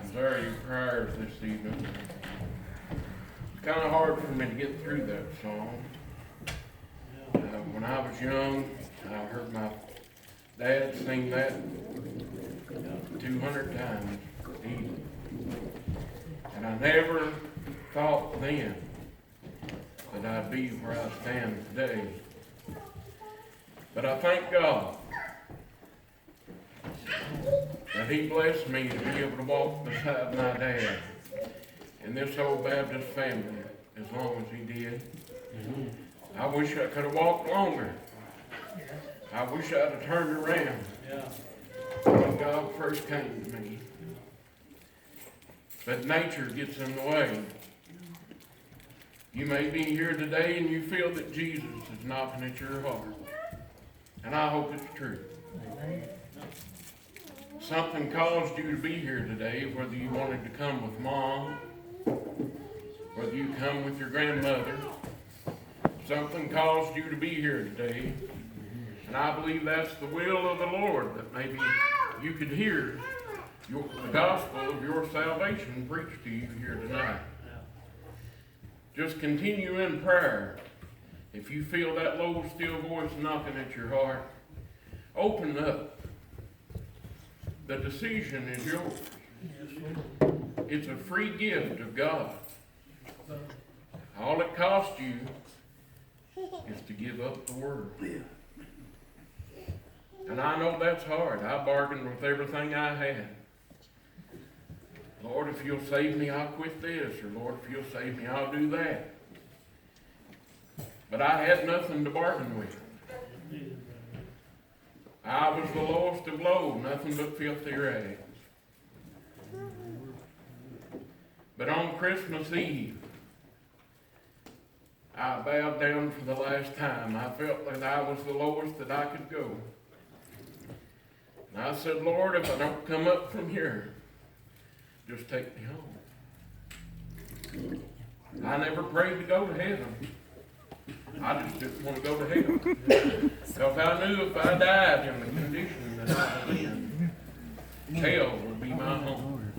was there in prayers this evening. It's kind of hard for me to get through that song. When I was young, I heard my dad sing that 200 times easy. And I never thought then that I'd be where I stand today. But I thank God that He blessed me to be able to walk beside my dad in this old Baptist family as long as He did. I wish I could have walked longer. I wish I'd have turned around when God first came to me. But nature gets in the way. You may be here today and you feel that Jesus is knocking at your heart. And I hope it's true. Something caused you to be here today, whether you wanted to come with Mom, whether you come with your grandmother. Something caused you to be here today. And I believe that's the will of the Lord, that maybe you could hear the gospel of your salvation preached to you here tonight. Just continue in prayer. If you feel that low, still voice knocking at your heart, open up. The decision is yours. It's a free gift of God. All it costs you is to give up the world. And I know that's hard. I bargained with everything I had. Lord, if you'll save me, I'll quit this. Or Lord, if you'll save me, I'll do that. But I had nothing to bargain with. I was the lowest of low, nothing but filthy rags. But on Christmas Eve, I bowed down for the last time. I felt that I was the lowest that I could go. And I said, Lord, if I don't come up from here, just take me home. I never prayed to go to heaven. I just didn't want to go to hell. Because I knew if I died in the condition that I was in, hell would be my home.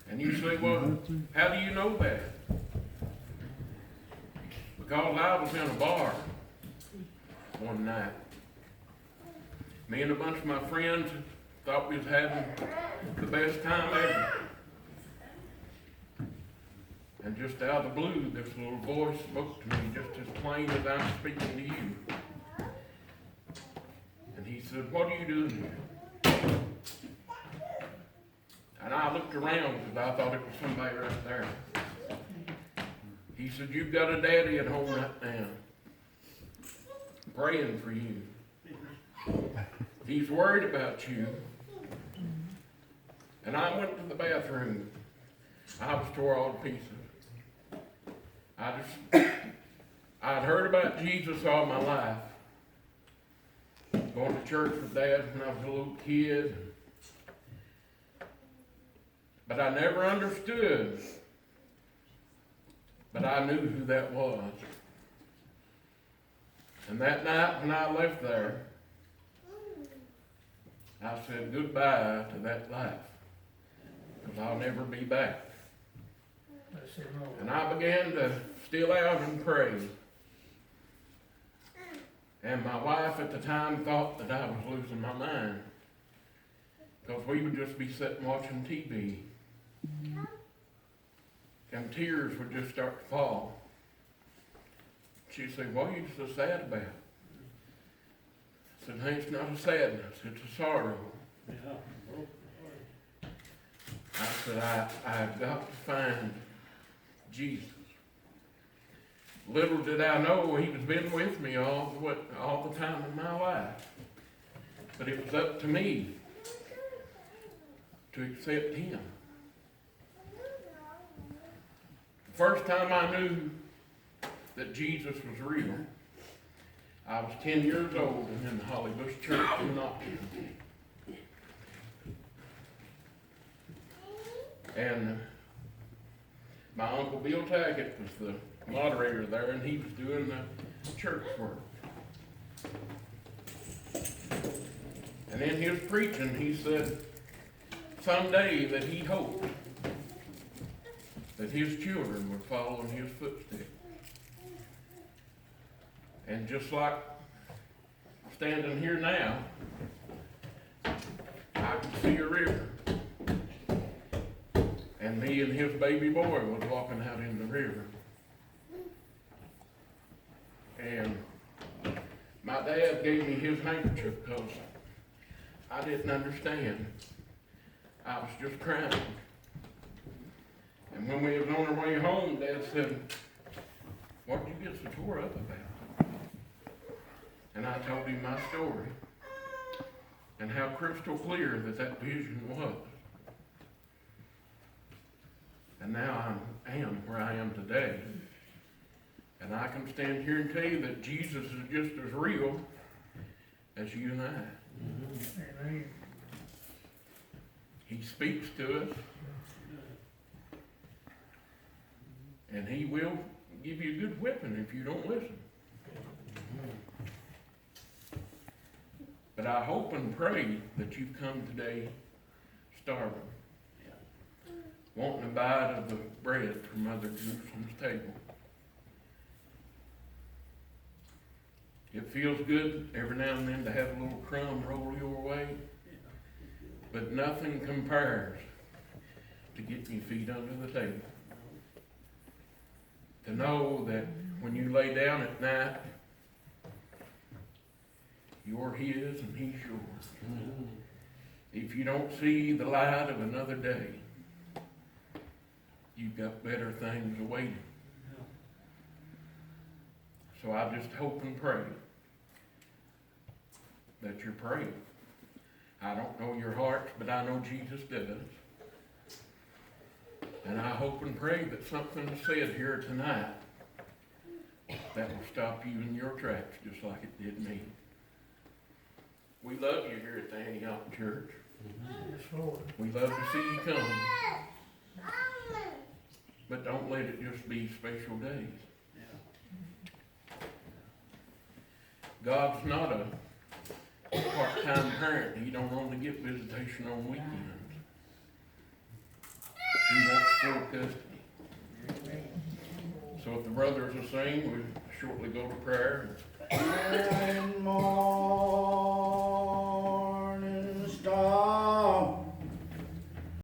And you say, well, how do you know that? Because I was in a bar one night. Me and a bunch of my friends thought we was having the best time ever. And just out of the blue, this little voice spoke to me just as plain as I'm speaking to you. And he said, what are you doing here? And I looked around because I thought it was somebody right there. He said, you've got a daddy at home right now, praying for you. He's worried about you. And I went to the bathroom. I was tore all to pieces. I'd heard about Jesus all my life. Going to church with Dad when I was a little kid. But I never understood. But I knew who that was. And that night when I left there, I said goodbye to that life. Because I'll never be back. And I began to steal out and pray. And my wife at the time thought that I was losing my mind. Because we would just be sitting watching TV. And tears would just start to fall. She'd say, what are you so sad about? I said, hey, it's not a sadness, it's a sorrow. I said, I've got to find Jesus. Little did I know He was been with me all the time of my life. But it was up to me to accept Him. The first time I knew that Jesus was real, I was 10 years old and in the Holly Bush Church in Knoxville. And my Uncle Bill Taggart was the moderator there, and he was doing the church work. And in his preaching, he said someday that he hoped that his children would follow in his footsteps. And just like standing here now, I can see a river. And me and his baby boy was walking out in the river. And my dad gave me his handkerchief because I didn't understand. I was just crying. And when we was on our way home, Dad said, "What did you get so tore up about?" And I told him my story and how crystal clear that vision was. And now I am where I am today. And I can stand here and tell you that Jesus is just as real as you and I. Amen. He speaks to us. And he will give you a good whipping if you don't listen. But I hope and pray that you've come today starving, wanting a bite of the bread from Mother Jerusalem's table. It feels good every now and then to have a little crumb roll your way, but nothing compares to getting your feet under the table. To know that when you lay down at night, you're his and he's yours. If you don't see the light of another day, you've got better things awaiting. So I just hope and pray that you're praying. I don't know your hearts, but I know Jesus does. And I hope and pray that something is said here tonight that will stop you in your tracks just like it did me. We love you here at the Antioch Church. Yes, Lord. We love to see you come. But don't let it just be special days. God's not a part-time parent. He don't only get visitation on weekends. He wants full custody. So if the brothers will sing, we'll shortly go to prayer. And more.